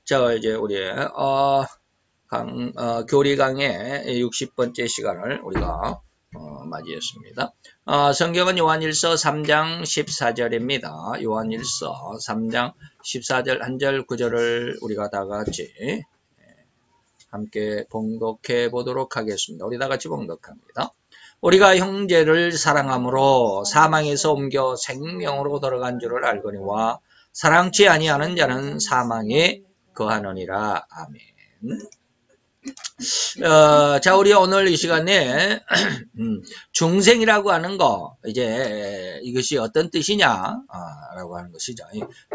자, 이제 우리 교리 강의 60번째 시간을 우리가 맞이했습니다. 성경은 요한일서 3장 14절입니다. 요한일서 3장 14절 1절 9절을 우리가 다 같이 함께 봉독해 보도록 하겠습니다. 우리 다 같이 봉독합니다. 우리가 형제를 사랑함으로 사망에서 옮겨 생명으로 들어간 줄을 알거니와 사랑치 아니하는 자는 사망에 거하느니라. 아멘. 자, 우리 오늘 이 시간에 중생이라고 하는 거, 이제 이것이 어떤 뜻이냐 라고 하는 것이죠.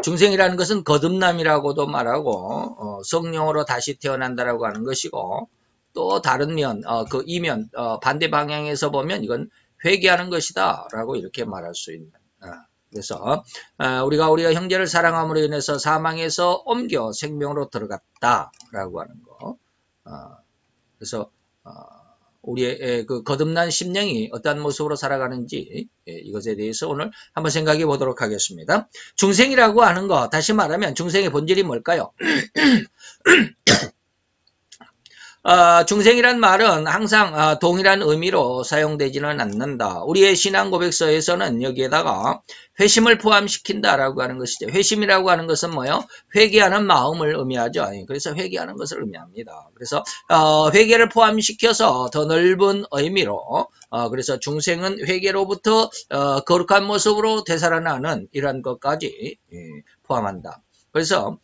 중생이라는 것은 거듭남이라고도 말하고 성령으로 다시 태어난다라고 하는 것이고, 또 다른 면, 그 이면 반대 방향에서 보면 이건 회개하는 것이다 라고 이렇게 말할 수 있는. 그래서 우리가 형제를 사랑함으로 인해서 사망에서 옮겨 생명으로 들어갔다라고 하는 거. 그래서 우리의 그 거듭난 심령이 어떠한 모습으로 살아가는지 이것에 대해서 오늘 한번 생각해 보도록 하겠습니다. 중생이라고 하는 거, 다시 말하면 중생의 본질이 뭘까요? 중생이란 말은 항상 동일한 의미로 사용되지는 않는다. 우리의 신앙 고백서에서는 여기에다가 회심을 포함시킨다라고 하는 것이죠. 회심이라고 하는 것은 뭐예요? 회개하는 마음을 의미하죠. 그래서 회개하는 것을 의미합니다. 그래서 회개를 포함시켜서 더 넓은 의미로 그래서 중생은 회개로부터 거룩한 모습으로 되살아나는 이러한 것까지 포함한다. 그래서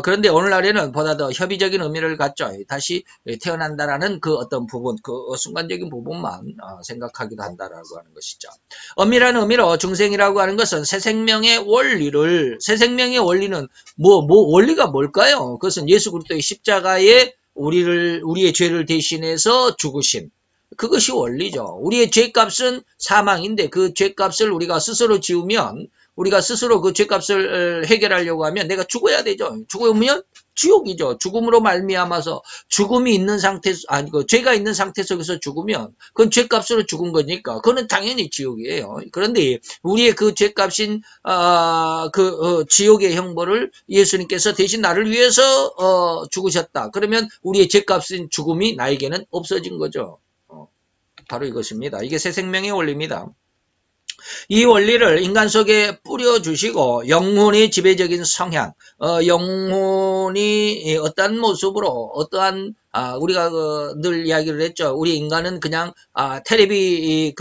그런데 오늘날에는 보다 더 협의적인 의미를 갖죠. 다시 태어난다라는 그 어떤 부분, 그 순간적인 부분만 생각하기도 한다라고 하는 것이죠. 엄밀한 의미로 중생이라고 하는 것은 새 생명의 원리는 원리가 뭘까요? 그것은 예수 그리스도의 십자가에 우리의 죄를 대신해서 죽으심. 그것이 원리죠. 우리의 죄값은 사망인데 그 죄값을 우리가 스스로 지우면, 우리가 스스로 그 죄값을 해결하려고 하면 내가 죽어야 되죠. 죽으면 지옥이죠. 죽음으로 말미암아서 죽음이 있는 상태, 죄가 있는 상태 속에서 죽으면 그건 죄값으로 죽은 거니까 그거는 당연히 지옥이에요. 그런데 우리의 그 죄값인 지옥의 형벌을 예수님께서 대신 나를 위해서 죽으셨다. 그러면 우리의 죄값인 죽음이 나에게는 없어진 거죠. 바로 이것입니다. 이게 새 생명의 원리입니다. 이 원리를 인간 속에 뿌려주시고 영혼의 지배적인 성향, 영혼이 어떠한 모습으로 어떠한 우리가 늘 이야기를 했죠. 우리 인간은 그냥 텔레비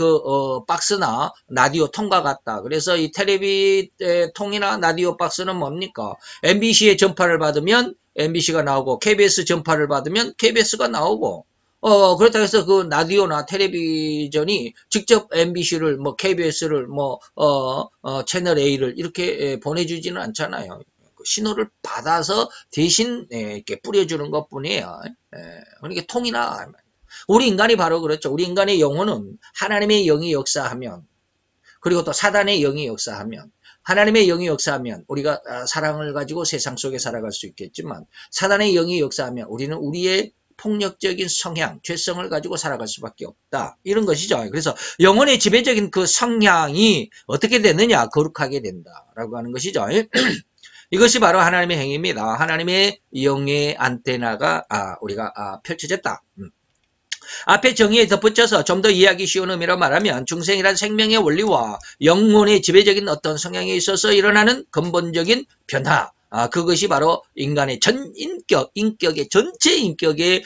박스나 라디오 통과 같다. 그래서 이 텔레비 통이나 라디오 박스는 뭡니까? MBC의 전파를 받으면 MBC가 나오고 KBS 전파를 받으면 KBS가 나오고 그렇다고 해서 그 라디오나 텔레비전이 직접 MBC를 KBS를 채널 A를 이렇게 보내주지는 않잖아요. 신호를 받아서 대신 이렇게 뿌려주는 것 뿐이에요. 그러니까 통이나 우리 인간이 바로 그렇죠. 우리 인간의 영혼은 하나님의 영이 역사하면, 그리고 또 사단의 영이 역사하면, 하나님의 영이 역사하면 우리가 사랑을 가지고 세상 속에 살아갈 수 있겠지만, 사단의 영이 역사하면 우리는 우리의 폭력적인 성향, 죄성을 가지고 살아갈 수밖에 없다. 이런 것이죠. 그래서 영혼의 지배적인 그 성향이 어떻게 되느냐? 거룩하게 된다라고 하는 것이죠. 이것이 바로 하나님의 행위입니다. 하나님의 영의 안테나가 우리가 펼쳐졌다. 앞에 정의에 덧붙여서 좀 더 이해하기 쉬운 의미로 말하면 중생이란 생명의 원리와 영혼의 지배적인 어떤 성향에 있어서 일어나는 근본적인 변화, 그것이 바로 인간의 전체 인격에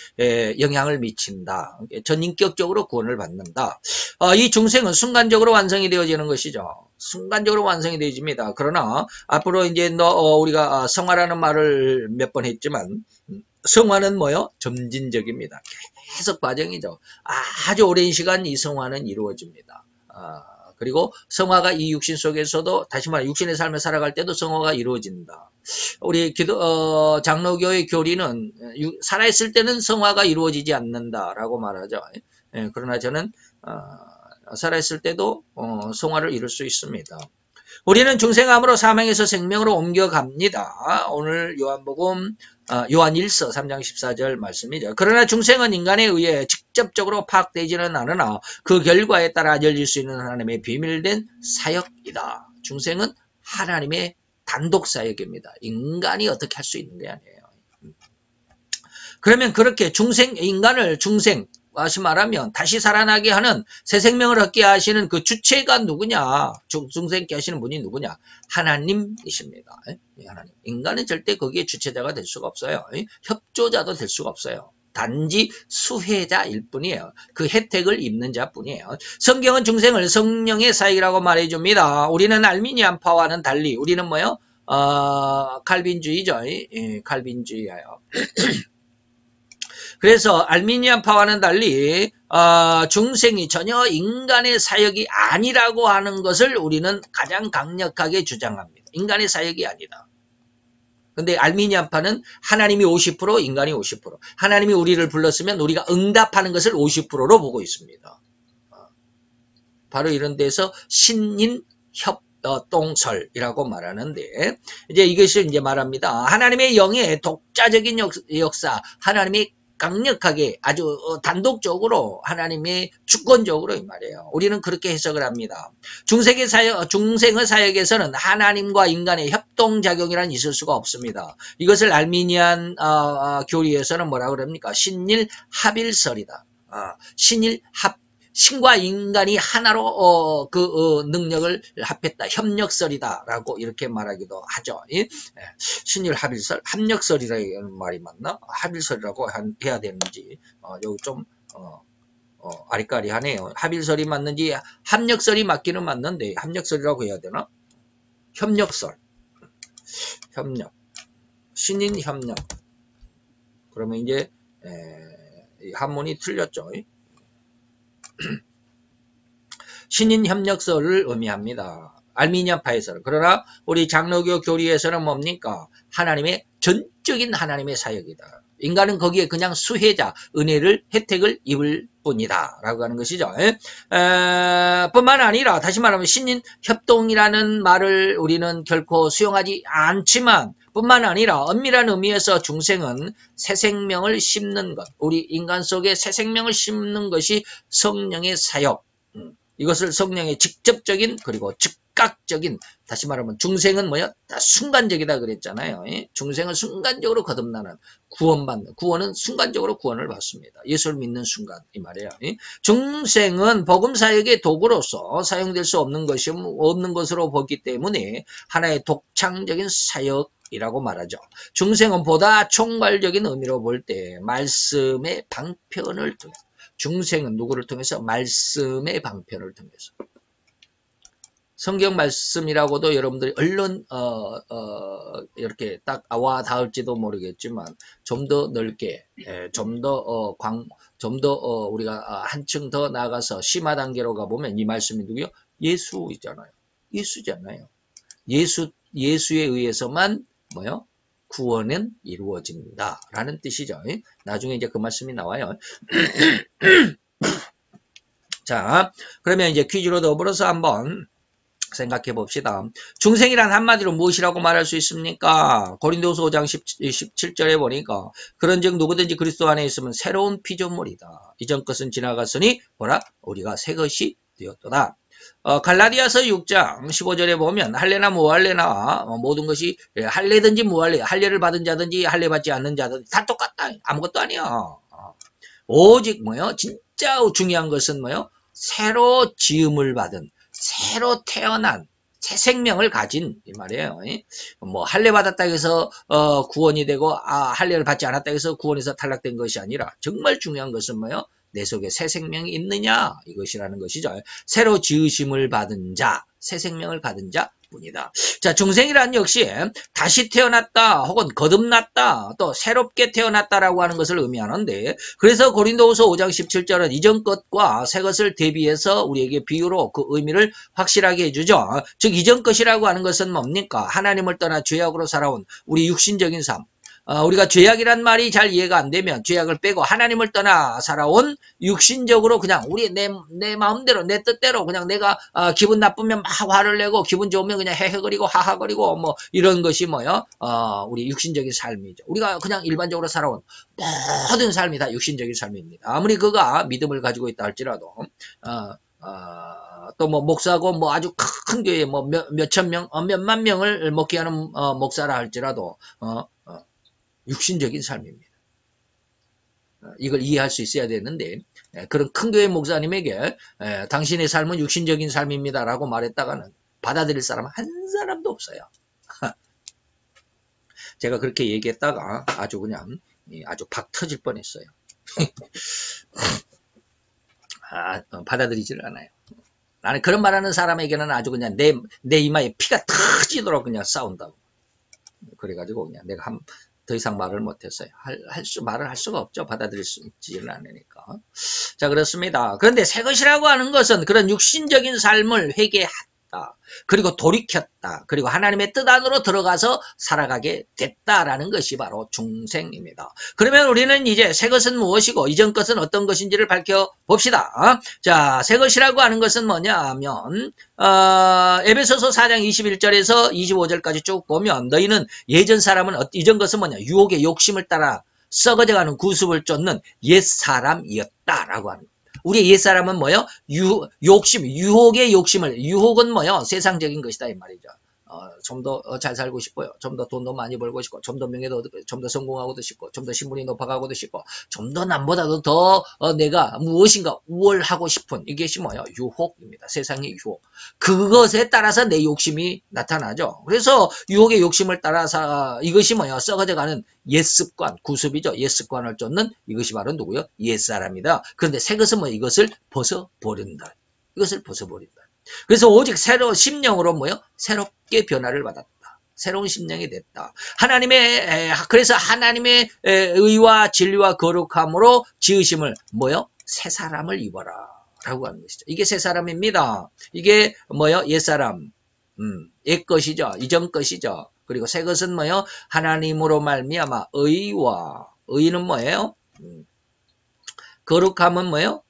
영향을 미친다. 전인격적으로 구원을 받는다. 이 중생은 순간적으로 완성이 되어지는 것이죠. 순간적으로 완성이 되어집니다. 그러나 앞으로 이제 우리가 성화라는 말을 몇 번 했지만, 성화는 뭐요? 점진적입니다. 계속 과정이죠. 아주 오랜 시간 이 성화는 이루어집니다. 그리고 성화가 이 육신 속에서도, 다시 말해 육신의 삶을 살아갈 때도 성화가 이루어진다. 우리 장로교의 교리는 살아있을 때는 성화가 이루어지지 않는다라고 말하죠. 그러나 저는 살아있을 때도 성화를 이룰 수 있습니다. 우리는 중생함으로 사망에서 생명으로 옮겨갑니다. 오늘 요한일서 3장 14절 말씀이죠. 그러나 중생은 인간에 의해 직접적으로 파악되지는 않으나 그 결과에 따라 열릴 수 있는 하나님의 비밀된 사역이다. 중생은 하나님의 단독 사역입니다. 인간이 어떻게 할 수 있는 게 아니에요. 그러면 그렇게 인간을 다시 말하면 다시 살아나게 하는 새 생명을 얻게 하시는 그 주체가 누구냐? 중생케 하시는 분이 누구냐? 하나님이십니다. 하나님. 인간은 절대 거기에 주체자가 될 수가 없어요. 협조자도 될 수가 없어요. 단지 수혜자일 뿐이에요. 그 혜택을 입는 자뿐이에요. 성경은 중생을 성령의 사역이라고 말해줍니다. 우리는 알미니안파와는 달리 우리는 뭐요? 칼빈주의죠. 칼빈주의예요. 그래서 알미니안파와는 달리 중생이 전혀 인간의 사역이 아니라고 하는 것을 우리는 가장 강력하게 주장합니다. 인간의 사역이 아니다. 근데 알미니안파는 하나님이 50%, 인간이 50%. 하나님이 우리를 불렀으면 우리가 응답하는 것을 50%로 보고 있습니다. 바로 이런 데서 신인협동설이라고 말하는데, 이제 이것을 이제 말합니다. 하나님의 영의 독자적인 역사, 하나님이 강력하게 아주 단독적으로 하나님의 주권적으로 이 말이에요. 우리는 그렇게 해석을 합니다. 중생의 사역에서는 하나님과 인간의 협동작용이란 있을 수가 없습니다. 이것을 알미니안 교리에서는 뭐라 그럽니까? 신일 합일설이다. 신과 인간이 하나로 능력을 합했다. 협력설이다라고 이렇게 말하기도 하죠. 신일 합일설, 합력설이라는 말이 맞나? 합일설이라고 해야 되는지 여기 좀 아리까리하네요. 합일설이 맞는지 합력설이 맞기는 맞는데 합력설이라고 해야 되나? 협력설, 신인 협력. 그러면 이제 한문이 틀렸죠. 신인 협력설을 의미합니다. 알미니안파에서는. 그러나 우리 장로교 교리에서는 뭡니까? 전적인 하나님의 사역이다. 인간은 거기에 그냥 수혜자, 혜택을 입을 뿐이다. 라고 하는 것이죠. 뿐만 아니라 다시 말하면 신인 협동이라는 말을 우리는 결코 수용하지 않지만 뿐만 아니라 엄밀한 의미에서 중생은 새 생명을 심는 것, 우리 인간 속에 새 생명을 심는 것이 성령의 사역. 이것을 성령의 직접적인 그리고 즉각적인, 다시 말하면 중생은 뭐야? 다 순간적이다 그랬잖아요. 중생은 순간적으로 거듭나는 구원은 순간적으로 구원을 받습니다. 예수를 믿는 순간 이 말이에요. 중생은 복음 사역의 도구로서 사용될 수 없는 것으로 보기 때문에 하나의 독창적인 사역이라고 말하죠. 중생은 보다 총괄적인 의미로 볼 때 말씀의 방편을 통해, 중생은 누구를 통해서? 말씀의 방편을 통해서. 성경 말씀이라고도 여러분들이 얼른 이렇게 딱 와 닿을지도 모르겠지만 좀 더 넓게, 좀 더 우리가 한층 더 나가서 심화 단계로 가보면 이 말씀이 누구요? 예수잖아요. 예수에 의해서만 뭐요? 구원은 이루어진다 라는 뜻이죠. 나중에 이제 그 말씀이 나와요. 자, 그러면 이제 퀴즈로 더불어서 한번 생각해 봅시다. 중생이란 한마디로 무엇이라고 말할 수 있습니까? 고린도후서 5장 17절에 보니까 그런즉 누구든지 그리스도 안에 있으면 새로운 피조물이다. 이전 것은 지나갔으니 보라 우리가 새 것이 되었도다. 갈라디아서 6장 15절에 보면 할례나 무할례나 모든 것이 할례든지 무할례, 할례를 받은 자든지 할례 받지 않는 자든지 다 똑같다. 아무것도 아니야. 오직 뭐요? 진짜 중요한 것은 뭐요? 새로 지음을 받은, 새로 태어난 새 생명을 가진 이 말이에요. 뭐 할례 받았다 해서 구원이 되고 할례를 받지 않았다 해서 구원에서 탈락된 것이 아니라 정말 중요한 것은 뭐요? 내 속에 새 생명이 있느냐 이것이라는 것이죠. 새로 지으심을 받은 자, 새 생명을 받은 자 뿐이다. 자, 중생이란 역시 다시 태어났다 혹은 거듭났다 또 새롭게 태어났다라고 하는 것을 의미하는데, 그래서 고린도후서 5장 17절은 이전 것과 새 것을 대비해서 우리에게 비유로 그 의미를 확실하게 해주죠. 즉 이전 것이라고 하는 것은 뭡니까? 하나님을 떠나 죄악으로 살아온 우리 육신적인 삶. 우리가 죄악이란 말이 잘 이해가 안 되면 죄악을 빼고 하나님을 떠나 살아온 육신적으로 그냥 우리 내 마음대로 내 뜻대로 그냥 내가 기분 나쁘면 막 화를 내고 기분 좋으면 그냥 헤헤거리고 하하거리고 뭐 이런 것이 뭐요? 우리 육신적인 삶이죠. 우리가 그냥 일반적으로 살아온 모든 삶이 다 육신적인 삶입니다. 아무리 그가 믿음을 가지고 있다 할지라도 또 뭐 목사고 뭐 아주 큰 교회 뭐 몇천 명, 몇만 명을 먹게 하는 목사라 할지라도 육신적인 삶입니다. 이걸 이해할 수 있어야 되는데 그런 큰 교회 목사님에게 당신의 삶은 육신적인 삶입니다라고 말했다가는 받아들일 사람 한 사람도 없어요. 제가 그렇게 얘기했다가 아주 그냥 아주 박 터질 뻔했어요. 받아들이질 않아요. 나는 그런 말하는 사람에게는 아주 그냥 내 이마에 피가 터지도록 그냥 싸운다고. 그래가지고 그냥 내가 더 이상 말을 못했어요. 말을 할 수가 없죠. 받아들일 수 있지는 않으니까. 자, 그렇습니다. 그런데 새 것이라고 하는 것은 그런 육신적인 삶을 회개했다. 그리고 돌이켰다. 그리고 하나님의 뜻 안으로 들어가서 살아가게 됐다라는 것이 바로 중생입니다. 그러면 우리는 이제 새 것은 무엇이고 이전 것은 어떤 것인지를 밝혀봅시다. 자, 새 것이라고 하는 것은 뭐냐 하면 에베소서 4장 21절에서 25절까지 쭉 보면 너희는 예전 사람은 이전 것은 뭐냐 유혹의 욕심을 따라 썩어져가는 구습을 쫓는 옛사람이었다라고 하는 거예요. 우리의 옛사람은 뭐요? 유혹의 욕심을, 유혹은 뭐요? 세상적인 것이다, 이 말이죠. 좀 더 잘 살고 싶어요. 좀 더 돈도 많이 벌고 싶고, 좀 더 명예도 얻고, 좀 더 성공하고도 싶고, 좀 더 신분이 높아가고도 싶고, 좀 더 남보다도 더 내가 무엇인가 우월하고 싶은 이것이 뭐예요? 유혹입니다. 세상의 유혹. 그것에 따라서 내 욕심이 나타나죠. 그래서 유혹의 욕심을 따라서 이것이 뭐예요? 썩어져가는 옛습관, 구습이죠. 옛습관을 쫓는 이것이 바로 누구요? 옛사람이다. 그런데 새 것은 뭐 이것을 벗어버린다. 이것을 벗어버린다. 그래서 오직 심령으로 뭐요? 새롭게 변화를 받았다. 새로운 심령이 됐다. 그래서 하나님의 의와 진리와 거룩함으로 지으심을 뭐요? 새 사람을 입어라. 라고 하는 것이죠. 이게 새 사람입니다. 이게 뭐요? 옛사람. 옛 것이죠. 이전 것이죠. 그리고 새 것은 뭐요? 하나님으로 말미암아 의는 뭐예요? 거룩함은 뭐예요?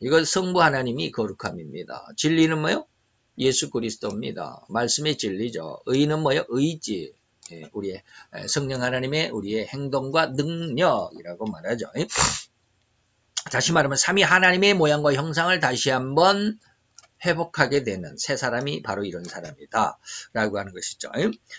이건 성부 하나님이 거룩함입니다. 진리는 뭐요? 예수 그리스도입니다. 말씀의 진리죠. 의는 뭐요? 의지. 우리의 성령 하나님의 우리의 행동과 능력이라고 말하죠. 다시 말하면 삼위 하나님의 모양과 형상을 다시 한번 회복하게 되는 새 사람이 바로 이런 사람이다 라고 하는 것이죠.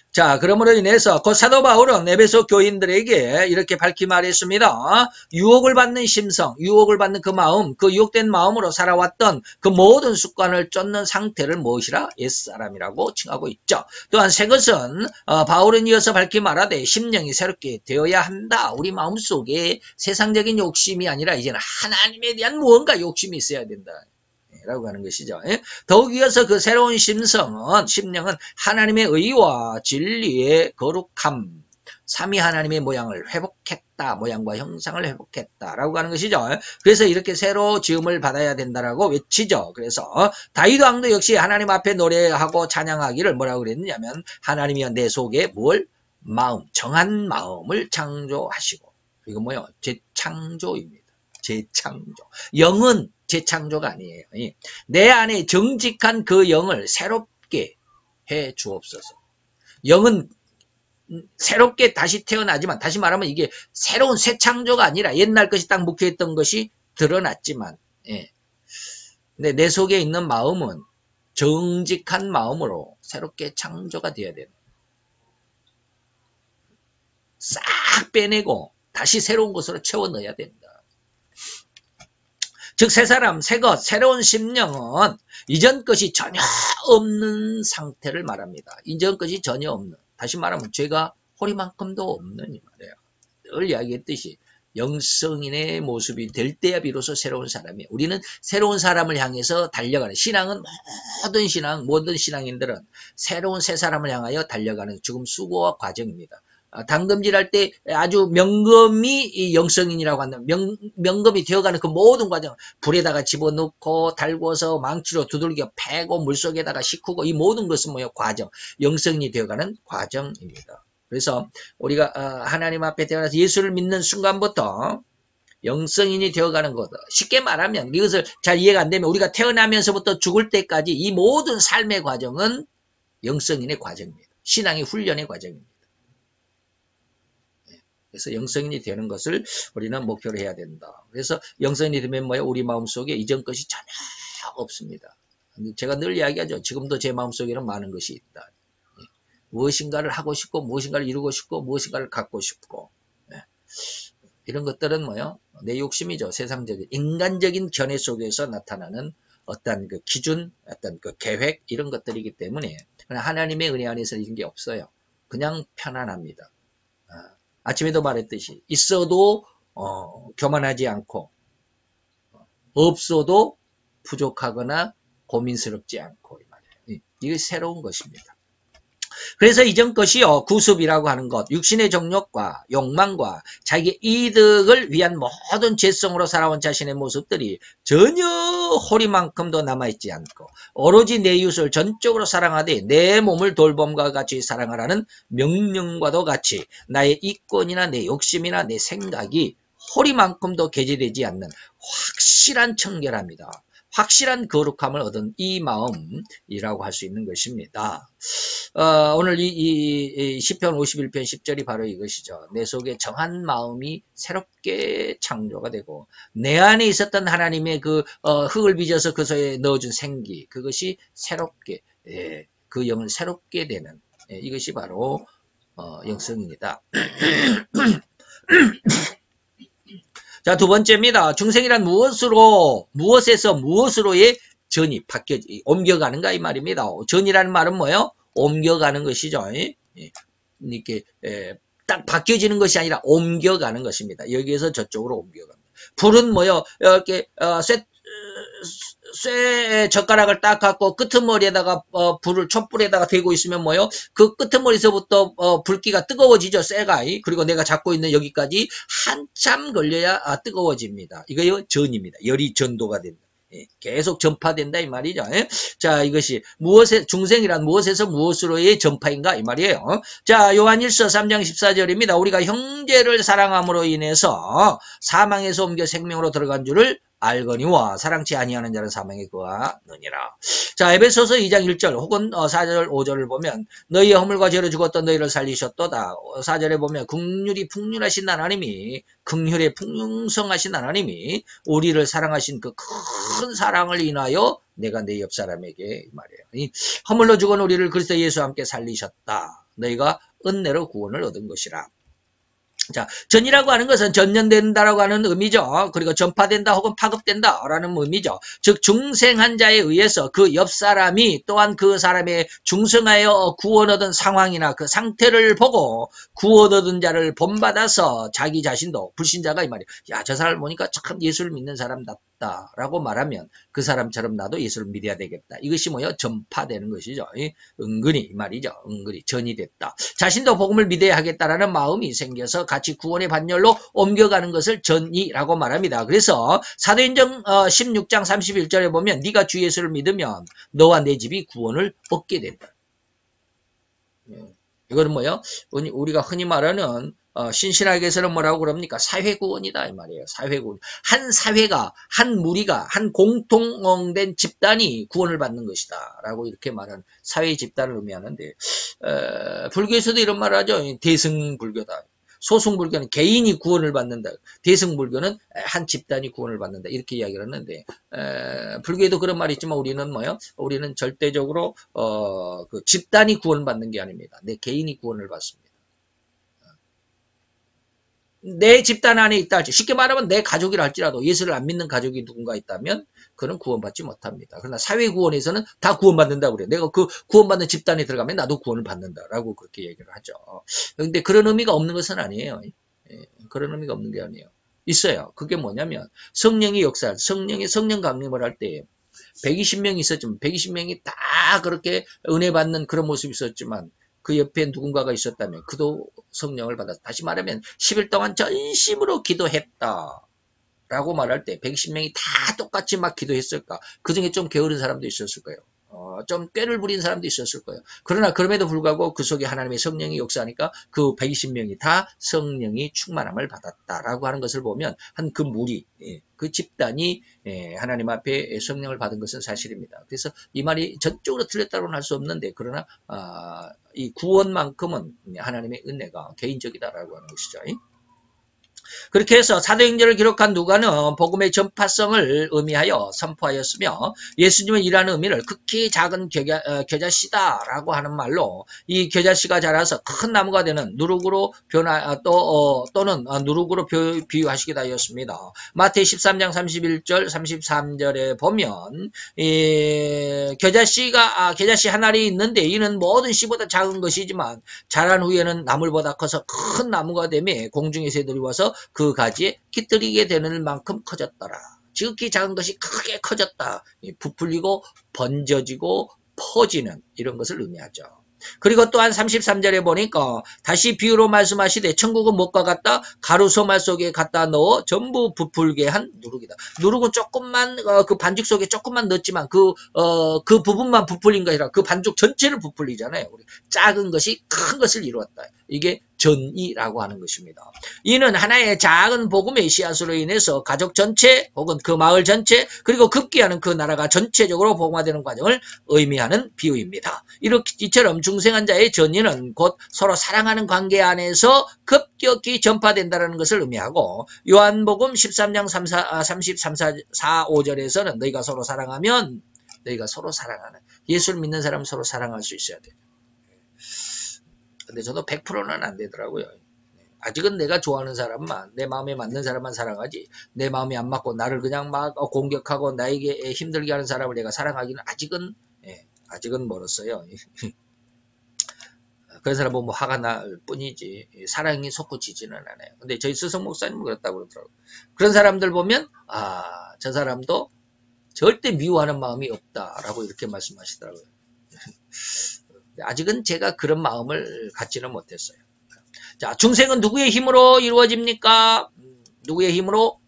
자, 그러므로 인해서 그 사도 바울은 에베소 교인들에게 이렇게 밝히 말했습니다. 유혹을 받는 심성, 유혹을 받는 그 마음, 그 유혹된 마음으로 살아왔던 그 모든 습관을 쫓는 상태를 무엇이라? 옛사람이라고 칭하고 있죠. 또한 새 것은 바울은 이어서 밝히 말하되 심령이 새롭게 되어야 한다. 우리 마음속에 세상적인 욕심이 아니라 이제는 하나님에 대한 무언가 욕심이 있어야 된다. 라고 하는 것이죠. 더욱 이어서 그 새로운 심령은 하나님의 의와 진리의 거룩함, 삼위 하나님의 모양을 회복했다. 모양과 형상을 회복했다라고 하는 것이죠. 그래서 이렇게 새로 지음을 받아야 된다라고 외치죠. 그래서 다윗 왕도 역시 하나님 앞에 노래하고 찬양하기를 뭐라고 그랬느냐면 하나님이여 내 속에 정한 마음을 창조하시고 이거 뭐요? 재창조입니다. 재창조. 영은 재창조가 아니에요. 내 안에 정직한 그 영을 새롭게 해 주옵소서. 영은 새롭게 다시 태어나지만 다시 말하면 이게 새로운 새 창조가 아니라 옛날 것이 딱 묵혀있던 것이 드러났지만 근데 내 속에 있는 마음은 정직한 마음으로 새롭게 창조가 되어야 돼요. 싹 빼내고 다시 새로운 것으로 채워 넣어야 된다. 즉 새 사람, 새 것, 새로운 심령은 이전 것이 전혀 없는 상태를 말합니다. 이전 것이 전혀 없는. 다시 말하면 죄가 호리만큼도 없는 이 말이에요. 늘 이야기했듯이 영성인의 모습이 될 때야 비로소 새로운 사람이에요. 우리는 새로운 사람을 향해서 달려가는 신앙은 모든 신앙인들은 새로운 새 사람을 향하여 달려가는 죽음 수고와 과정입니다. 당금질할 때 아주 명금이 영성인이라고 한다. 명금이 되어가는 그 모든 과정, 불에다가 집어넣고 달궈서 망치로 두들겨 패고 물속에다가 싣고 이 모든 것은 뭐예요? 과정, 영성인이 되어가는 과정입니다. 그래서 우리가 하나님 앞에 태어나서 예수를 믿는 순간부터 영성인이 되어가는 것. 쉽게 말하면 이것을 잘 이해가 안 되면 우리가 태어나면서부터 죽을 때까지 이 모든 삶의 과정은 영성인의 과정입니다. 신앙의 훈련의 과정입니다. 그래서 영성인이 되는 것을 우리는 목표로 해야 된다. 그래서 영성인이 되면 뭐예요? 우리 마음속에 이전 것이 전혀 없습니다. 제가 늘 이야기하죠. 지금도 제 마음속에는 많은 것이 있다. 무엇인가를 하고 싶고 무엇인가를 이루고 싶고 무엇인가를 갖고 싶고 이런 것들은 뭐요? 내 욕심이죠. 세상적인 인간적인 견해 속에서 나타나는 어떤 그 기준, 어떤 그 계획 이런 것들이기 때문에 하나님의 은혜 안에서 이런 게 없어요. 그냥 편안합니다. 아침에도 말했듯이 있어도 교만하지 않고 없어도 부족하거나 고민스럽지 않고 이 말이에요. 이게 새로운 것입니다. 그래서 이전 것이요 구습이라고 하는 것, 육신의 정욕과 욕망과 자기 이득을 위한 모든 죄성으로 살아온 자신의 모습들이 전혀 호리만큼도 남아있지 않고 오로지 내 이웃을 전적으로 사랑하되 내 몸을 돌봄과 같이 사랑하라는 명령과도 같이 나의 이권이나 내 욕심이나 내 생각이 호리만큼도 게재되지 않는 확실한 청결합니다. 확실한 거룩함을 얻은 이 마음이라고 할 수 있는 것입니다. 오늘 이 시편 51편 10절이 바로 이것이죠. 내 속에 정한 마음이 새롭게 창조가 되고 내 안에 있었던 하나님의 그 흙을 빚어서 그 속에 넣어준 생기 그것이 새롭게 그 영을 새롭게 되는 이것이 바로 영성입니다. 자, 두 번째입니다. 중생이란 무엇에서 무엇으로의 전이 옮겨가는가 이 말입니다. 전이라는 말은 뭐예요? 옮겨가는 것이죠. 이렇게 딱 바뀌어지는 것이 아니라 옮겨가는 것입니다. 여기에서 저쪽으로 옮겨갑니다. 불은 뭐요? 이렇게 쇠 젓가락을 딱 갖고 끄트머리에다가 촛불에다가 대고 있으면 뭐요? 그 끄트머리에서부터 불기가 뜨거워지죠. 쇠가. 그리고 내가 잡고 있는 여기까지 한참 걸려야 뜨거워집니다. 이거요 전입니다. 열이 전도가 됩니다. 계속 전파된다 이 말이죠. 자, 이것이 중생이란 무엇에서 무엇으로의 전파인가 이 말이에요. 자, 요한일서 3장 14절입니다. 우리가 형제를 사랑함으로 인해서 사망에서 옮겨 생명으로 들어간 줄을 알거니와 사랑치 아니하는 자는 사망에 거하느니라. 자, 에베소서 2장 1절 혹은 4절 5절을 보면 너희의 허물과 죄로 죽었던 너희를 살리셨도다. 4절에 보면 극률이 풍률하신 하나님이 긍휼에 풍성하신 하나님이 우리를 사랑하신 그 큰 사랑을 인하여 내가 내 옆 사람에게 말이에요. 허물로 죽은 우리를 그리스도 예수와 함께 살리셨다. 너희가 은혜로 구원을 얻은 것이라. 자, 전이라고 하는 것은 전연된다라고 하는 의미죠. 그리고 전파된다 혹은 파급된다라는 의미죠. 즉 중생한 자에 의해서 그 옆 사람이 또한 그 사람의 중생하여 구원 얻은 상황이나 그 상태를 보고 구원 얻은 자를 본받아서 자기 자신도 불신자가 이 말이에요. 야, 저 사람을 보니까 참 예수를 믿는 사람답다라고 말하면 그 사람처럼 나도 예수를 믿어야 되겠다. 이것이 뭐예요? 전파되는 것이죠. 은근히 이 말이죠. 은근히 전이 됐다. 자신도 복음을 믿어야 하겠다라는 마음이 생겨서 같이 구원의 반열로 옮겨가는 것을 전이라고 말합니다. 그래서 사도행전 16장 31절에 보면 네가 주 예수를 믿으면 너와 내 집이 구원을 얻게 된다. 이거는 뭐예요? 우리가 흔히 말하는 신신학에서는 뭐라고 그럽니까? 사회구원이다 이 말이에요. 사회구원. 한 사회가, 한 무리가, 한 공통된 집단이 구원을 받는 것이다 라고 이렇게 말하는 사회 집단을 의미하는데 불교에서도 이런 말을 하죠. 대승불교다. 소승불교는 개인이 구원을 받는다. 대승불교는 한 집단이 구원을 받는다. 이렇게 이야기를 했는데 불교에도 그런 말이 있지만 우리는 뭐요? 우리는 절대적으로 그 집단이 구원을 받는 게 아닙니다. 내 개인이 구원을 받습니다. 내 집단 안에 있다 할지 쉽게 말하면 내 가족이라 할지라도 예수를 안 믿는 가족이 누군가 있다면 그는 구원받지 못합니다. 그러나 사회구원에서는 다 구원받는다고 그래요. 내가 그 구원받는 집단에 들어가면 나도 구원을 받는다라고 그렇게 얘기를 하죠. 그런데 그런 의미가 없는 것은 아니에요. 그런 의미가 없는 게 아니에요. 있어요. 그게 뭐냐면 성령의 역사, 성령 강림을 할 때 120명이 있었지만 120명이 다 그렇게 은혜 받는 그런 모습이 있었지만 그 옆에 누군가가 있었다면 그도 성령을 받았다. 다시 말하면 10일 동안 전심으로 기도했다. 라고 말할 때 110명이 다 똑같이 막 기도했을까? 그 중에 좀 게으른 사람도 있었을 거예요. 좀 꾀를 부린 사람도 있었을 거예요. 그러나 그럼에도 불구하고 그 속에 하나님의 성령이 역사하니까 그 120명이 다 성령이 충만함을 받았다라고 하는 것을 보면 한 그 무리, 그 집단이 하나님 앞에 성령을 받은 것은 사실입니다. 그래서 이 말이 전적으로 틀렸다고는 할 수 없는데 그러나 이 구원만큼은 하나님의 은혜가 개인적이다라고 하는 것이죠. 그렇게 해서 사도행전을 기록한 누가는 복음의 전파성을 의미하여 선포하였으며 예수님은 이라는 의미를 극히 작은 겨자씨다라고 하는 말로 이 겨자씨가 자라서 큰 나무가 되는 누룩으로 또는 누룩으로 비유하시기도 하였습니다. 마태의 13장 31절 33절에 보면 겨자씨 하나리 있는데 이는 모든 씨보다 작은 것이지만 자란 후에는 나물보다 커서 큰 나무가 되며 공중의 새들이 와서 그 가지에 깃들이게 되는 만큼 커졌더라. 지극히 작은 것이 크게 커졌다. 부풀리고 번져지고 퍼지는 이런 것을 의미하죠. 그리고 또한 33절에 보니까 다시 비유로 말씀하시되 천국은 못과 같다. 가루소말 속에 갖다 넣어 전부 부풀게 한 누룩이다. 누룩은 조금만 그 반죽 속에 조금만 넣었지만 그 부분만 부풀린 것이 아니라 그 반죽 전체를 부풀리잖아요. 우리 작은 것이 큰 것을 이루었다. 이게 전이라고 하는 것입니다. 이는 하나의 작은 복음의 씨앗으로 인해서 가족 전체 혹은 그 마을 전체 그리고 급기야는 그 나라가 전체적으로 복음화되는 과정을 의미하는 비유입니다. 이처럼 중생한 자의 전이는 곧 서로 사랑하는 관계 안에서 급격히 전파된다는 것을 의미하고 요한복음 13장 33, 4, 5절에서는 너희가 서로 사랑하면 너희가 서로 사랑하는 예수를 믿는 사람은 서로 사랑할 수 있어야 돼요. 근데 저도 100%는 안 되더라고요. 아직은 내가 좋아하는 사람만, 내 마음에 맞는 사람만 사랑하지, 내 마음이 안 맞고 나를 그냥 막 공격하고 나에게 힘들게 하는 사람을 내가 사랑하기는 아직은 멀었어요. 그런 사람 보면 화가 날 뿐이지, 사랑이 솟구치지는 않아요. 근데 저희 스승 목사님은 그렇다고 그러더라고요. 그런 사람들 보면, 저 사람도 절대 미워하는 마음이 없다라고 이렇게 말씀하시더라고요. 아직은 제가 그런 마음을 갖지는 못했어요. 자, 중생은 누구의 힘으로 이루어집니까? 누구의 힘으로?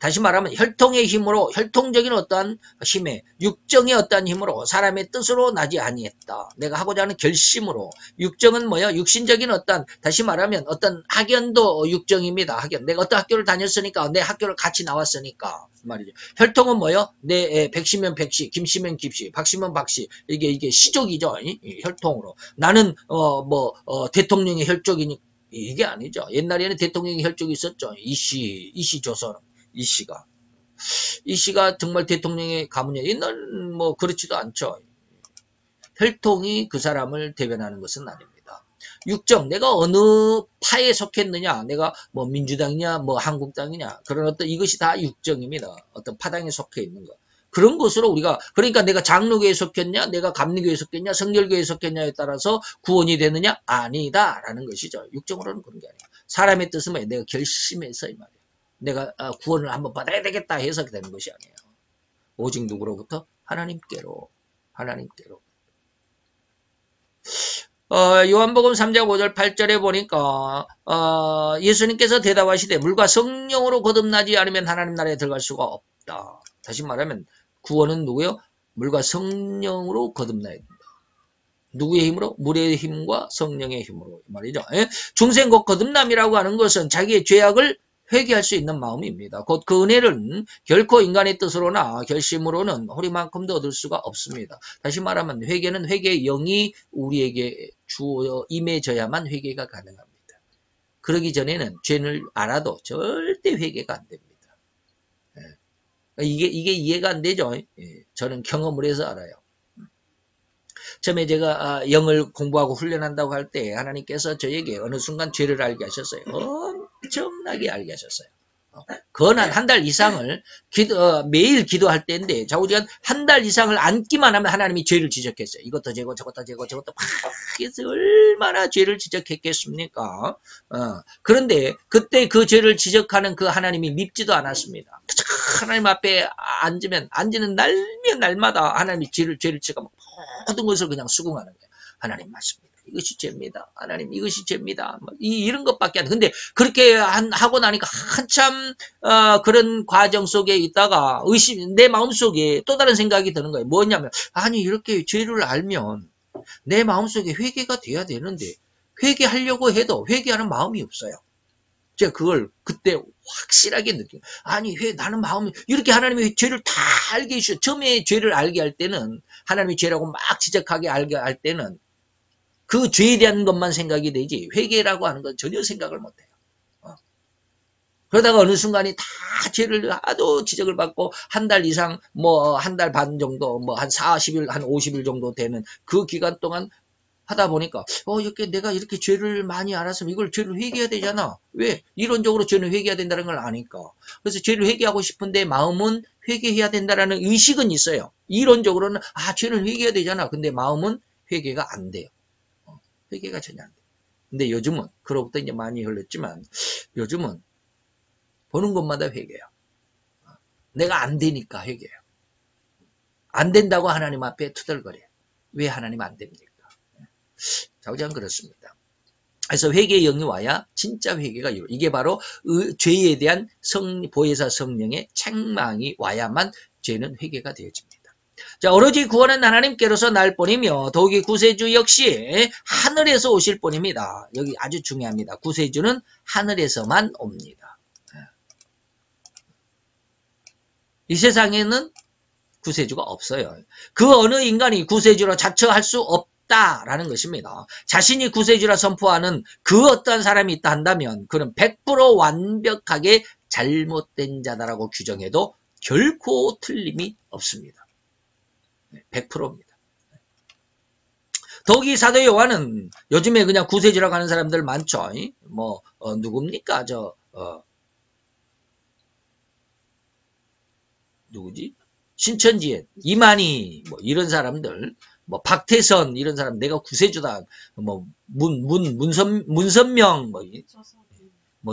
다시 말하면 혈통의 힘으로, 혈통적인 어떠한 힘에, 육정의 어떠한 힘으로, 사람의 뜻으로 나지 아니했다. 내가 하고자 하는 결심으로. 육정은 뭐야? 육신적인 어떤, 다시 말하면 어떤 학연도 육정입니다. 학연. 내가 어떤 학교를 다녔으니까, 내 학교를 같이 나왔으니까 말이죠. 혈통은 뭐요? 내 백시면 백시, 김시면 김씨, 박시면 박씨. 이게 시족이죠. 혈통으로. 나는 대통령의 혈족이니 이게 아니죠. 옛날에는 대통령의 혈족이 있었죠. 이씨 조선. 이씨가 정말 대통령의 가문이에요. 옛날은 뭐 그렇지도 않죠. 혈통이 그 사람을 대변하는 것은 아닙니다. 육정, 내가 어느 파에 속했느냐, 내가 뭐 민주당이냐, 뭐 한국당이냐, 그런 어떤 이것이 다 육정입니다. 어떤 파당에 속해 있는 것. 그런 것으로 우리가, 그러니까 내가 장로교에 속했냐, 내가 감리교에 속했냐, 성결교에 속했냐에 따라서 구원이 되느냐? 아니다라는 것이죠. 육정으로는 그런 게 아니에요. 사람의 뜻은 뭐예요? 내가 결심해서 이 말이에요. 내가 구원을 한번 받아야 되겠다 해서 되는 것이 아니에요. 오직 누구로부터? 하나님께로. 요한복음 3장 5절 8절에 보니까 예수님께서 대답하시되 물과 성령으로 거듭나지 않으면 하나님 나라에 들어갈 수가 없다. 다시 말하면 구원은 누구요? 물과 성령으로 거듭나야 된다. 누구의 힘으로? 물의 힘과 성령의 힘으로 말이죠. 중생 곧 거듭남이라고 하는 것은 자기의 죄악을 회개할 수 있는 마음입니다. 곧 그 은혜는 결코 인간의 뜻으로나 결심으로는 허리만큼도 얻을 수가 없습니다. 다시 말하면 회개는 회개의 영이 우리에게 주어 임해져야만 회개가 가능합니다. 그러기 전에는 죄를 알아도 절대 회개가 안 됩니다. 이게 이해가 안 되죠. 저는 경험을 해서 알아요. 처음에 제가 영을 공부하고 훈련한다고 할 때 하나님께서 저에게 어느 순간 죄를 알게 하셨어요. 엄청나게 알게 하셨어요. 거난 한 달 이상을 매일 기도할 때인데 자우지간 한 달 이상을 앉기만 하면 하나님이 죄를 지적했어요. 이것도 죄고 저것도 죄고 저것도 막 해서 얼마나 죄를 지적했겠습니까? 그런데 그때 그 죄를 지적하는 그 하나님이 밉지도 않았습니다. 하나님 앞에 앉는 날면 날마다 하나님이 죄를 지적하면 모든 것을 그냥 수긍하는 거예요. 하나님 맞습니다. 이것이 죄입니다. 하나님 이것이 죄입니다. 이런 것밖에 안 돼. 근데 그렇게 하고 나니까 한참 그런 과정 속에 있다가 내 마음속에 또 다른 생각이 드는 거예요. 뭐냐면 아니 이렇게 죄를 알면 내 마음속에 회개가 돼야 되는데 회개하려고 해도 회개하는 마음이 없어요. 제가 그걸 그때 확실하게 느껴요. 아니 나는 마음이 이렇게 하나님이 죄를 다 알게 해주셔. 처음에 죄를 알게 할 때는 하나님이 죄라고 막 지적하게 알게 할 때는 그 죄에 대한 것만 생각이 되지 회개라고 하는 건 전혀 생각을 못해요. 그러다가 어느 순간이 다 죄를 하도 지적을 받고 한 달 이상 뭐 한 달 반 정도 뭐 한 40일 한 50일 정도 되는 그 기간 동안 하다 보니까 이렇게 내가 이렇게 죄를 많이 알았으면 이걸 죄를 회개해야 되잖아. 왜? 이론적으로 죄는 회개해야 된다는 걸 아니까. 그래서 죄를 회개하고 싶은데 마음은 회개해야 된다라는 의식은 있어요. 이론적으로는 죄는 회개해야 되잖아. 근데 마음은 회개가 안 돼요. 회개가 전혀 안 돼요. 근데 요즘은 그로부터 이제 많이 흘렀지만 요즘은 보는 것마다 회개해요. 내가 안 되니까 회개해요. 안 된다고 하나님 앞에 투덜거려요. 왜 하나님 안 됩니까? 자우지간 그렇습니다. 그래서 회개의 영이 와야 진짜 회개가 이루어져요. 이게 바로 죄에 대한 보혜사 성령의 책망이 와야만 죄는 회개가 되어집니다. 자, 오로지 구원은 하나님께로서 날 뿐이며 더욱이 구세주 역시 하늘에서 오실 뿐입니다. 여기 아주 중요합니다. 구세주는 하늘에서만 옵니다. 이 세상에는 구세주가 없어요. 그 어느 인간이 구세주로 자처할 수 없다라는 것입니다. 자신이 구세주라 선포하는 그 어떠한 사람이 있다 한다면 그는 100% 완벽하게 잘못된 자다라고 규정해도 결코 틀림이 없습니다. 100%입니다. 더욱이 사도 요한은 요즘에 그냥 구세주라고 하는 사람들 많죠. 누굽니까? 누구지? 신천지에 이만희 이런 사람들, 박태선 이런 사람 내가 구세주다. 문선명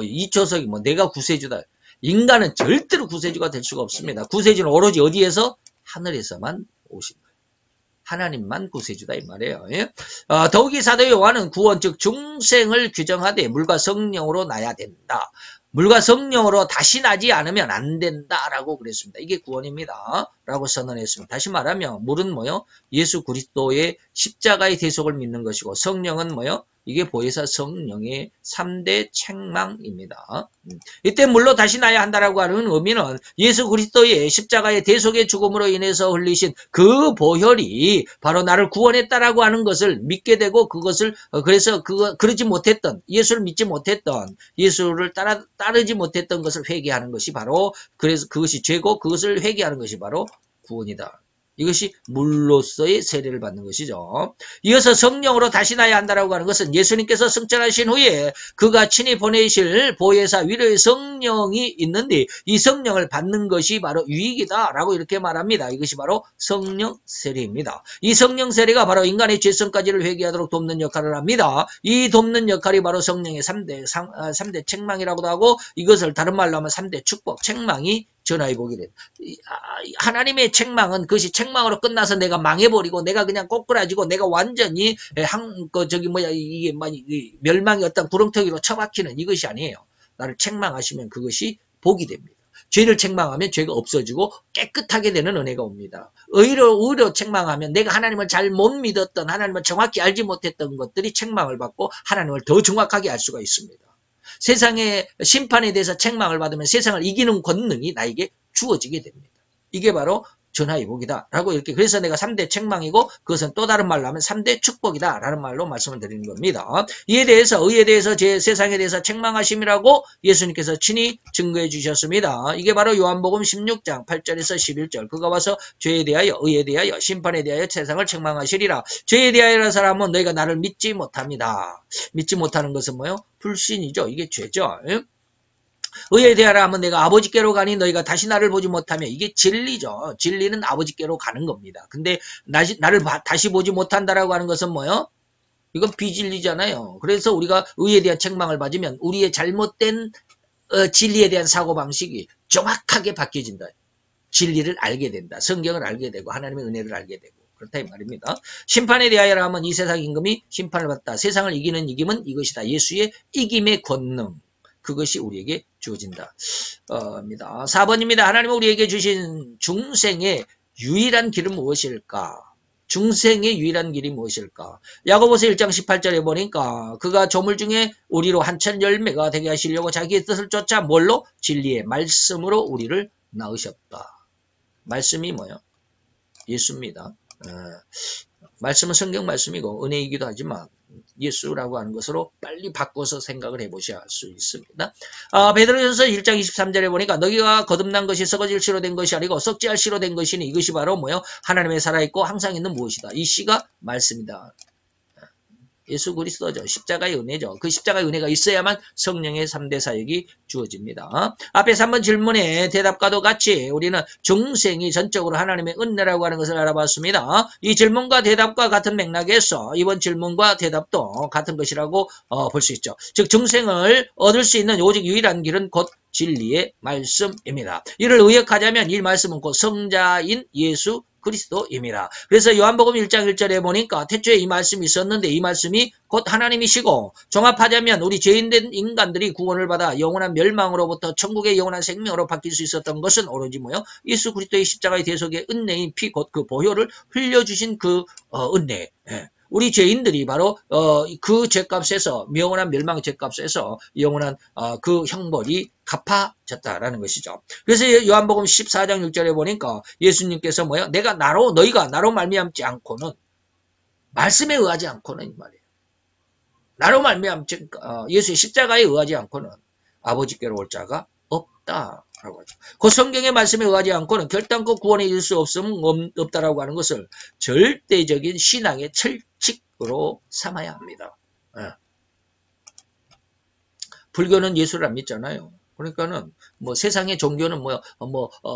이초석이 내가 구세주다. 인간은 절대로 구세주가 될 수가 없습니다. 구세주는 오로지 어디에서? 하늘에서만 오신 거예요. 하나님만 구세주다 이 말이에요. 예? 더욱이 사도 요한은 구원 즉 중생을 규정하되 물과 성령으로 나야 된다. 물과 성령으로 다시 나지 않으면 안 된다라고 그랬습니다. 이게 구원입니다. 라고 선언했습니다. 다시 말하면 물은 예수 그리스도의 십자가의 대속을 믿는 것이고 성령은 이게 보혜사 성령의 3대 책망입니다. 이때 물로 다시 나야 한다라고 하는 의미는 예수 그리스도의 십자가의 대속의 죽음으로 인해서 흘리신 그 보혈이 바로 나를 구원했다라고 하는 것을 믿게 되고 그것을 그래서 그러지 못했던 예수를 믿지 못했던 예수를 따르지 못했던 것을 회개하는 것이 바로 그래서 그것이 죄고 그것을 회개하는 것이 바로 구원이다. 이것이 물로서의 세례를 받는 것이죠. 이어서 성령으로 다시 나야 한다라고 하는 것은 예수님께서 승천하신 후에 그가 친히 보내실 보혜사 위로의 성령이 있는데 이 성령을 받는 것이 바로 유익이다라고 이렇게 말합니다. 이것이 바로 성령 세례입니다. 이 성령 세례가 바로 인간의 죄성까지를 회개하도록 돕는 역할을 합니다. 이 돕는 역할이 바로 성령의 3대 책망이라고도 하고 이것을 다른 말로 하면 3대 축복, 책망이 전하해 보게 됩니다. 하나님의 책망은 그것이 책망으로 끝나서 내가 망해버리고 내가 그냥 꼬꾸라지고 내가 완전히 이게 멸망의 어떤 구렁텅이로 처박히는 이것이 아니에요. 나를 책망하시면 그것이 복이 됩니다. 죄를 책망하면 죄가 없어지고 깨끗하게 되는 은혜가 옵니다. 의로 책망하면 내가 하나님을 잘 못 믿었던 하나님을 정확히 알지 못했던 것들이 책망을 받고 하나님을 더 정확하게 알 수가 있습니다. 세상의 심판에 대해서 책망을 받으면 세상을 이기는 권능이 나에게 주어지게 됩니다. 이게 바로 전하의 복이다 라고 이렇게 그래서 내가 3대 책망이고 그것은 또 다른 말로 하면 3대 축복이다 라는 말로 말씀을 드리는 겁니다. 이에 대해서 의에 대해서 세상에 대해서 책망하심이라고 예수님께서 친히 증거해 주셨습니다. 이게 바로 요한복음 16장 8절에서 11절 그가 와서 죄에 대하여 의에 대하여 심판에 대하여 세상을 책망하시리라. 죄에 대하여라는 사람은 너희가 나를 믿지 못합니다. 믿지 못하는 것은 불신이죠. 이게 죄죠. 의에 대하라 하면 내가 아버지께로 가니 너희가 다시 나를 보지 못하며 이게 진리죠. 진리는 아버지께로 가는 겁니다. 근데 나를 다시 보지 못한다라고 하는 것은 이건 비진리잖아요. 그래서 우리가 의에 대한 책망을 받으면 우리의 잘못된 진리에 대한 사고방식이 정확하게 바뀌어진다. 진리를 알게 된다. 성경을 알게 되고 하나님의 은혜를 알게 되고 그렇다 이 말입니다. 심판에 대하여라 하면 이 세상 임금이 심판을 받다. 세상을 이기는 이김은 이것이다. 예수의 이김의 권능. 그것이 우리에게 주어진다. 4번입니다. 하나님은 우리에게 주신 중생의 유일한 길은 무엇일까? 중생의 유일한 길이 무엇일까? 야고보서 1장 18절에 보니까 그가 조물 중에 우리로 한천 열매가 되게 하시려고 자기의 뜻을 쫓아 뭘로? 진리의 말씀으로 우리를 낳으셨다. 말씀이 뭐예요? 예수입니다. 말씀은 성경 말씀이고 은혜이기도 하지만 예수라고 하는 것으로 빨리 바꿔서 생각을 해보셔야 할 수 있습니다. 베드로전서 1장 23절에 보니까 너희가 거듭난 것이 썩어질 씨로 된 것이 아니고 썩지 씨로 된 것이니 이것이 바로 뭐요? 하나님의 살아있고 항상 있는 무엇이다. 이 씨가 말씀이다. 예수 그리스도죠. 십자가의 은혜죠. 그 십자가의 은혜가 있어야만 성령의 3대 사역이 주어집니다. 앞에서 한번 질문에 대답과도 같이 우리는 중생이 전적으로 하나님의 은혜라고 하는 것을 알아봤습니다. 이 질문과 대답과 같은 맥락에서 이번 질문과 대답도 같은 것이라고 볼 수 있죠. 즉 중생을 얻을 수 있는 오직 유일한 길은 곧 진리의 말씀입니다. 이를 의역하자면 이 말씀은 곧 성자인 예수 그리스도입니다. 그래서 요한복음 1장 1절에 보니까 태초에 이 말씀이 있었는데 이 말씀이 곧 하나님이시고 종합하자면 우리 죄인된 인간들이 구원을 받아 영원한 멸망으로부터 천국의 영원한 생명으로 바뀔 수 있었던 것은 오로지 뭐요? 예수 그리스도의 십자가의 대속의 은혜인 피 곧 그 보혈을 흘려주신 그 은혜. 우리 죄인들이 바로 그 죄값에서 영원한 멸망 죄값에서 영원한 그 형벌이 갚아졌다라는 것이죠. 그래서 요한복음 14장 6절에 보니까 예수님께서 뭐예요? 너희가 나로 말미암지 않고는 말씀에 의하지 않고는 이 말이에요. 나로 말미암지 예수의 십자가에 의하지 않고는 아버지께로 올 자가 없다라고 하죠. 그 성경의 말씀에 의하지 않고는 결단코 구원에 이를 수 없다라고 하는 것을 절대적인 신앙의 철칙으로 삼아야 합니다. 불교는 예수를 안 믿잖아요. 그러니까는 뭐 세상의 종교는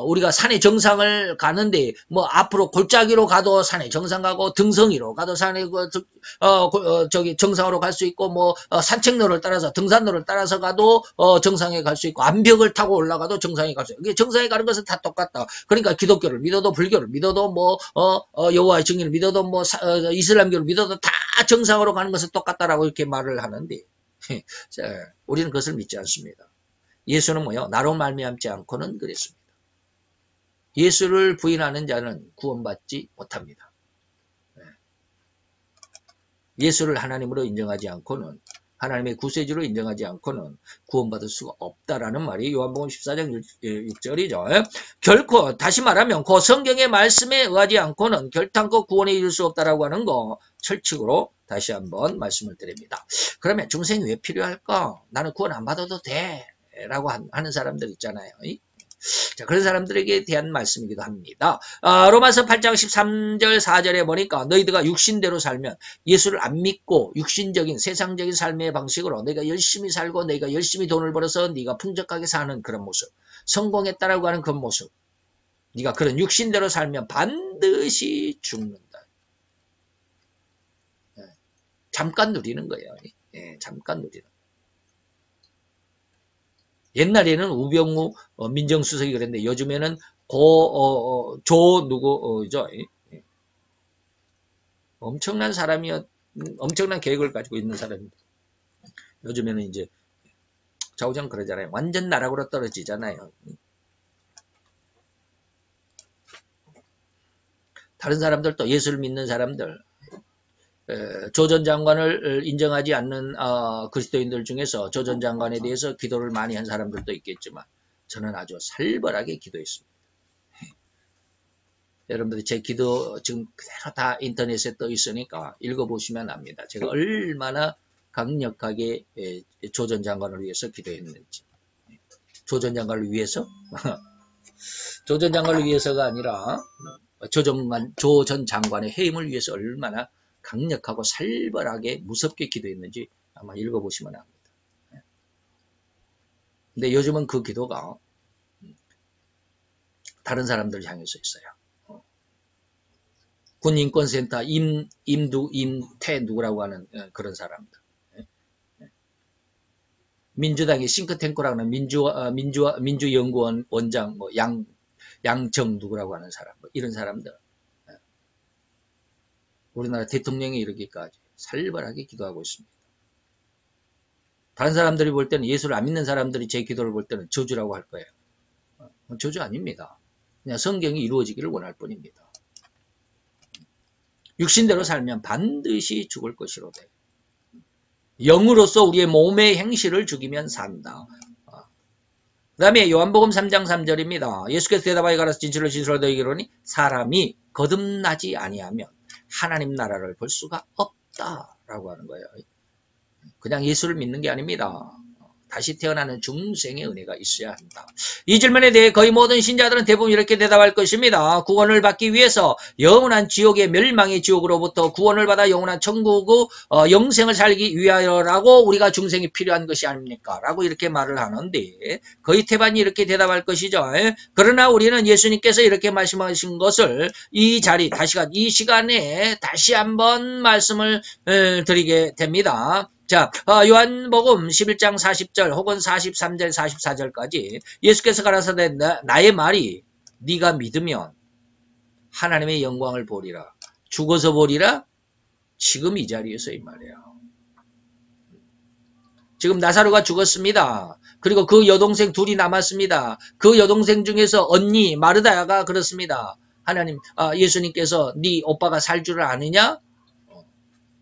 우리가 산의 정상을 가는데 앞으로 골짜기로 가도 산의 정상 가고 등성이로 가도 산의 저기 정상으로 갈 수 있고 산책로를 따라서 등산로를 따라서 가도 정상에 갈 수 있고 암벽을 타고 올라가도 정상에 갈 수 있고 정상에 가는 것은 다 똑같다. 그러니까 기독교를 믿어도 불교를 믿어도 여호와의 증인을 믿어도 이슬람교를 믿어도 다 정상으로 가는 것은 똑같다라고 이렇게 말을 하는데 우리는 그것을 믿지 않습니다. 예수는 나로 말미암지 않고는 그랬습니다. 예수를 부인하는 자는 구원받지 못합니다. 예수를 하나님으로 인정하지 않고는 하나님의 구세주로 인정하지 않고는 구원받을 수가 없다라는 말이 요한복음 14장 6절이죠. 결코 다시 말하면 그 성경의 말씀에 의하지 않고는 결단코 구원에 이를 수 없다라고 하는 거 철칙으로 다시 한번 말씀을 드립니다. 그러면 중생이 왜 필요할까? 나는 구원 안 받아도 돼 라고 하는 사람들 있잖아요. 자, 그런 사람들에게 대한 말씀이기도 합니다. 로마서 8장 13절 4절에 보니까 너희들가 육신대로 살면 예수를 안 믿고 육신적인 세상적인 삶의 방식으로 너희가 열심히 살고 너희가 열심히 돈을 벌어서 네가 풍족하게 사는 그런 모습, 성공했다라고 하는 그런 모습, 네가 그런 육신대로 살면 반드시 죽는다. 잠깐 누리는 거예요. 잠깐 누리는 거예요. 옛날에는 우병우 민정수석이 그랬는데 요즘에는 누구죠? 엄청난 사람이요. 엄청난 계획을 가지고 있는 사람입니다. 요즘에는 이제 좌우장 그러잖아요. 완전 나락으로 떨어지잖아요. 다른 사람들도 예수를 믿는 사람들, 조 전 장관을 인정하지 않는 그리스도인들 중에서 조 전 장관에 대해서 기도를 많이 한 사람들도 있겠지만 저는 아주 살벌하게 기도했습니다. 여러분들이 제 기도 지금 그대로 다 인터넷에 떠 있으니까 읽어보시면 압니다. 제가 얼마나 강력하게 조 전 장관을 위해서 기도했는지. 조 전 장관을 위해서? 조 전 장관을 위해서가 아니라 조 전 장관의 해임을 위해서 얼마나 강력하고 살벌하게 무섭게 기도했는지 아마 읽어보시면 압니다. 근데 요즘은 그 기도가 다른 사람들 향해서 있어요. 군인권센터 임태 누구라고 하는 그런 사람들. 민주당의 싱크탱크라고 하는 민주연구원 원장 양정 누구라고 하는 사람, 이런 사람들. 우리나라 대통령이 이르기까지 살벌하게 기도하고 있습니다. 다른 사람들이 볼 때는 예수를 안 믿는 사람들이 제 기도를 볼 때는 저주라고 할 거예요. 저주 아닙니다. 그냥 성경이 이루어지기를 원할 뿐입니다. 육신대로 살면 반드시 죽을 것이로되 영으로서 우리의 몸의 행실을 죽이면 산다. 그 다음에 요한복음 3장 3절입니다. 예수께서 대답하여 가라사 진실로 너희에게 이르노니 사람이 거듭나지 아니하면 하나님 나라를 볼 수가 없다. 라고 하는 거예요. 그냥 예수를 믿는 게 아닙니다. 다시 태어나는 중생의 은혜가 있어야 한다. 이 질문에 대해 거의 모든 신자들은 대부분 이렇게 대답할 것입니다. 구원을 받기 위해서 영원한 지옥의 멸망의 지옥으로부터 구원을 받아 영원한 천국의 영생을 살기 위하여라고 우리가 중생이 필요한 것이 아닙니까? 라고 이렇게 말을 하는데 거의 태반이 이렇게 대답할 것이죠. 그러나 우리는 예수님께서 이렇게 말씀하신 것을 이 자리, 이 시간에 다시 한번 말씀을 드리게 됩니다. 자, 요한복음 11장 40절 혹은 43절 44절까지 예수께서 가라사대 나의 말이 네가 믿으면 하나님의 영광을 보리라. 죽어서 보리라? 지금 이 자리에서 이 말이에요. 지금 나사로가 죽었습니다. 그리고 그 여동생 둘이 남았습니다. 그 여동생 중에서 언니 마르다가 그렇습니다. 하나님, 예수님께서 네 오빠가 살 줄을 아느냐?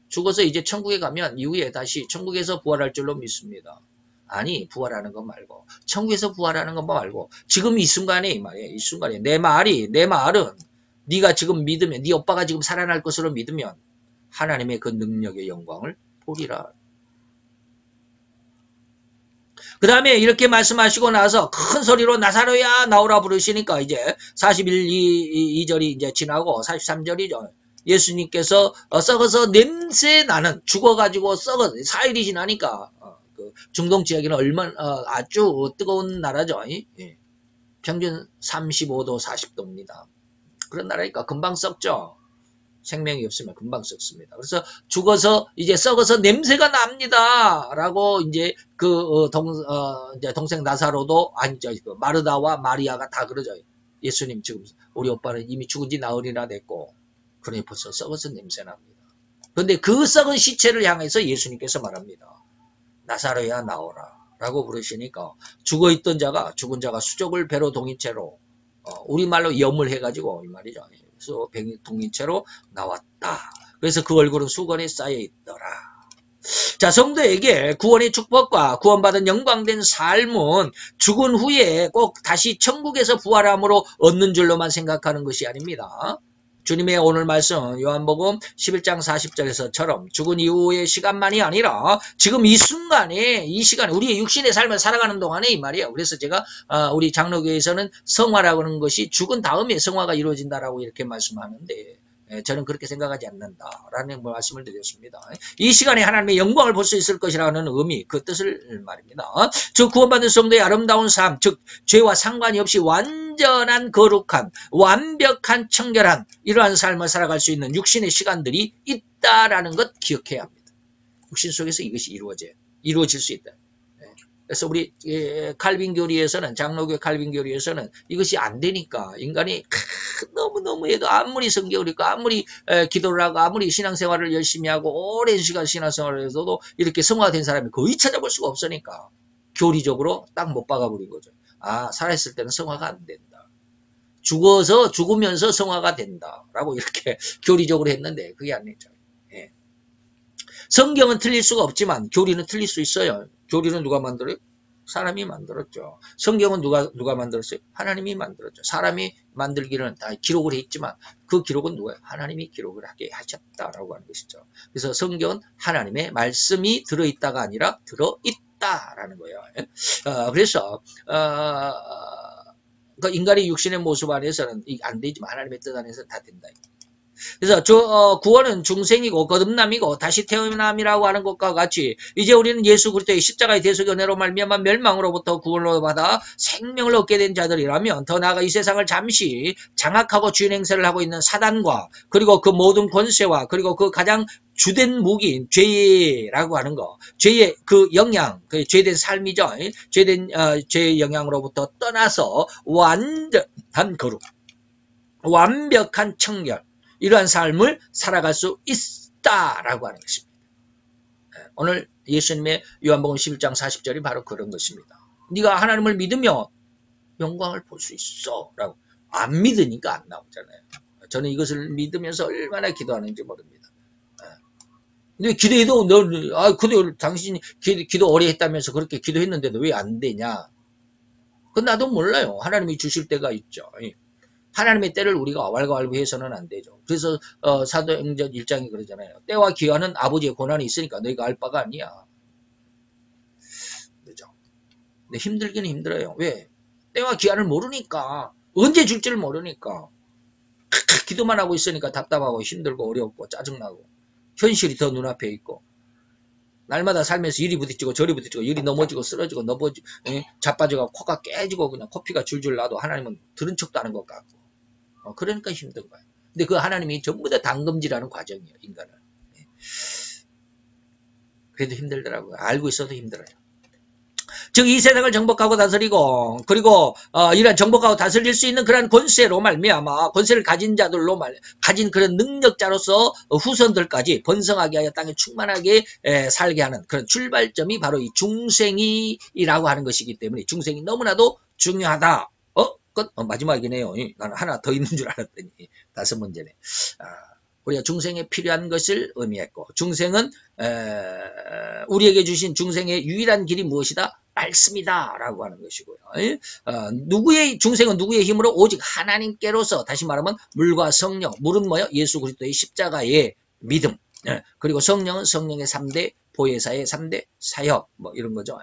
죽어서 이제 천국에 가면 이후에 다시 천국에서 부활할 줄로 믿습니다. 아니, 부활하는 것 말고 천국에서 부활하는 것 말고 지금 이 순간에 이 말이에요. 이 순간에 내 말은 네가 지금 믿으면 네 오빠가 지금 살아날 것으로 믿으면 하나님의 그 능력의 영광을 보리라. 그 다음에 이렇게 말씀하시고 나서 큰 소리로 나사로야 나오라 부르시니까 이제 41, 2절이 이제 지나고 43절이죠. 예수님께서 썩어서 냄새 나는 죽어가지고 썩어 4일이 지나니까 그 중동 지역에는 얼마나 아주 뜨거운 나라죠. 예. 평균 35도 40도입니다. 그런 나라니까 금방 썩죠. 생명이 없으면 금방 썩습니다. 그래서 죽어서 이제 썩어서 냄새가 납니다. 라고 이제 그 이제 동생 나사로도 아니죠. 그 마르다와 마리아가 다 그러죠. 예수님 지금 우리 오빠는 이미 죽은 지 나흘이나 됐고 그러니 벌써 썩어서 냄새 납니다. 그런데 그 썩은 시체를 향해서 예수님께서 말합니다. 나사로야 나오라 라고 부르시니까 죽은 자가 수족을 배로 동인 채로 우리말로 염을 해가지고 이 말이죠. 그래서 동인 채로 나왔다. 그래서 그 얼굴은 수건에 쌓여 있더라. 자, 성도에게 구원의 축복과 구원받은 영광된 삶은 죽은 후에 꼭 다시 천국에서 부활함으로 얻는 줄로만 생각하는 것이 아닙니다. 주님의 오늘 말씀 요한복음 11장 40절에서처럼 죽은 이후의 시간만이 아니라 지금 이 순간에 이 시간에 우리의 육신의 삶을 살아가는 동안에 이 말이에요. 그래서 제가 우리 장로교에서는 성화라고 하는 것이 죽은 다음에 성화가 이루어진다라고 이렇게 말씀하는데 저는 그렇게 생각하지 않는다라는 말씀을 드렸습니다. 이 시간에 하나님의 영광을 볼 수 있을 것이라는 의미, 그 뜻을 말입니다. 즉 구원받은 성도의 아름다운 삶, 즉 죄와 상관이 없이 완전한 거룩한, 완벽한 청결한 이러한 삶을 살아갈 수 있는 육신의 시간들이 있다라는 것 기억해야 합니다. 육신 속에서 이것이 이루어질 수 있다. 그래서 우리 칼빈 교리에서는 장로교 칼빈 교리에서는 이것이 안 되니까 인간이 너무 해도 아무리 성경을 읽고 아무리 기도를 하고 아무리 신앙생활을 열심히 하고 오랜 시간 신앙생활을 해서도 이렇게 성화된 사람이 거의 찾아볼 수가 없으니까 교리적으로 딱 못 박아버린 거죠. 아, 살아있을 때는 성화가 안 된다. 죽으면서 성화가 된다라고 이렇게 교리적으로 했는데 그게 아니죠. 예. 성경은 틀릴 수가 없지만 교리는 틀릴 수 있어요. 교리는 누가 만들어요? 사람이 만들었죠. 성경은 누가 만들었어요? 하나님이 만들었죠. 사람이 만들기는 다 기록을 했지만 그 기록은 누가요? 하나님이 기록을 하게 하셨다라고 하는 것이죠. 그래서 성경은 하나님의 말씀이 들어있다가 아니라 들어있다라는 거예요. 그래서 그 인간의 육신의 모습 안에서는 안 되지만 하나님의 뜻 안에서는 다 된다. 그래서 구원은 중생이고 거듭남이고 다시 태어남이라고 하는 것과 같이 이제 우리는 예수 그리스도의 십자가의 대속의 은혜로 말미암아 멸망으로부터 구원을 받아 생명을 얻게 된 자들이라면 더 나아가 이 세상을 잠시 장악하고 주인 행세를 하고 있는 사단과 그리고 그 모든 권세와 그리고 그 가장 주된 무기인 죄라고 하는 거, 죄의 그 영향, 그 죄된 삶이죠. 죄의 영향으로부터 떠나서 완전한 거룩, 완벽한 청결, 이러한 삶을 살아갈 수 있다라고 하는 것입니다. 오늘 예수님의 요한복음 11장 40절이 바로 그런 것입니다. 네가 하나님을 믿으면 영광을 볼 수 있어 라고. 안 믿으니까 안 나오잖아요. 저는 이것을 믿으면서 얼마나 기도하는지 모릅니다. 근데 기도해도 근데 당신이 기도 오래 했다면서 그렇게 기도했는데도 왜 안 되냐? 그건 나도 몰라요. 하나님이 주실 때가 있죠. 하나님의 때를 우리가 왈가왈부해서는 안 되죠. 그래서 사도행전 1장이 그러잖아요. 때와 기한은 아버지의 권한이 있으니까 너희가 알 바가 아니야. 그죠? 근데 힘들긴 힘들어요. 왜? 때와 기한을 모르니까. 언제 줄지를 모르니까. 기도만 하고 있으니까 답답하고 힘들고 어렵고 짜증나고 현실이 더 눈앞에 있고 날마다 살면서 이리 부딪히고 저리 부딪히고 이리 넘어지고 쓰러지고 자빠져가 코가 깨지고 그냥 코피가 줄줄 나도 하나님은 들은 척도 하는 것 같고 그러니까 힘든 거예요. 근데 그 하나님이 전부 다 담금질하는 과정이에요. 인간을. 그래도 힘들더라고요. 알고 있어도 힘들어요. 즉 이 세상을 정복하고 다스리고 그리고 이런 정복하고 다스릴 수 있는 그런 권세로 말미암아 권세를 가진 자들로 가진 그런 능력자로서 후손들까지 번성하게 하여 땅에 충만하게 살게 하는 그런 출발점이 바로 이 중생이라고 하는 것이기 때문에 중생이 너무나도 중요하다. 마지막이네요. 나는 하나 더 있는 줄 알았더니 5문제네. 우리가 중생에 필요한 것을 의미했고 중생은 우리에게 주신 중생의 유일한 길이 무엇이다? 말씀이다 라고 하는 것이고요. 중생은 누구의 힘으로? 오직 하나님께로서 다시 말하면 물과 성령, 물은 뭐요? 예수 그리스도의 십자가의 믿음, 그리고 성령은 성령의 3대 보혜사의 3대 사역 뭐 이런 거죠.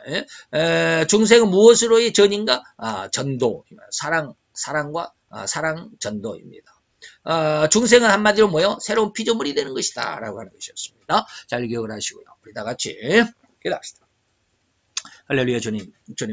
중생은 무엇으로의 전인가? 전도, 사랑과 사랑 전도입니다. 중생은 한마디로 뭐요? 새로운 피조물이 되는 것이다 라고 하는 것이었습니다. 잘 기억을 하시고요. 우리 다 같이 기도합시다. 할렐루야. 주님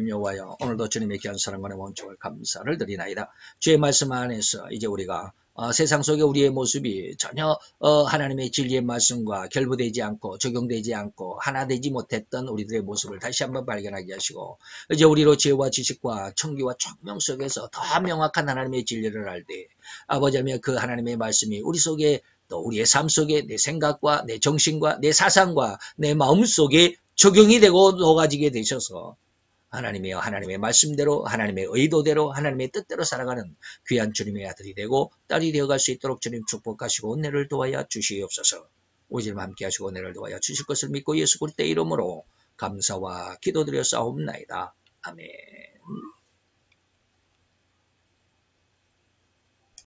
여호와여, 오늘도 주님의 귀한 사랑과 원총을 감사를 드리나이다. 주의 말씀 안에서 이제 우리가 세상 속에 우리의 모습이 전혀 하나님의 진리의 말씀과 결부되지 않고 적용되지 않고 하나 되지 못했던 우리들의 모습을 다시 한번 발견하게 하시고 이제 우리로 지혜와 지식과 청기와 총명 속에서 더 명확한 하나님의 진리를 알 때 아버지며 그 하나님의 말씀이 우리 속에 또 우리의 삶 속에 내 생각과 내 정신과 내 사상과 내 마음 속에 적용이 되고 녹아지게 되셔서 하나님이여 하나님의 말씀대로 하나님의 의도대로 하나님의 뜻대로 살아가는 귀한 주님의 아들이 되고 딸이 되어갈 수 있도록 주님 축복하시고 은혜를 도와야 주시옵소서. 우리 주님 함께 하시고 은혜를 도와야 주실 것을 믿고 예수 그리스도의 이름으로 감사와 기도드려 싸움나이다. 아멘.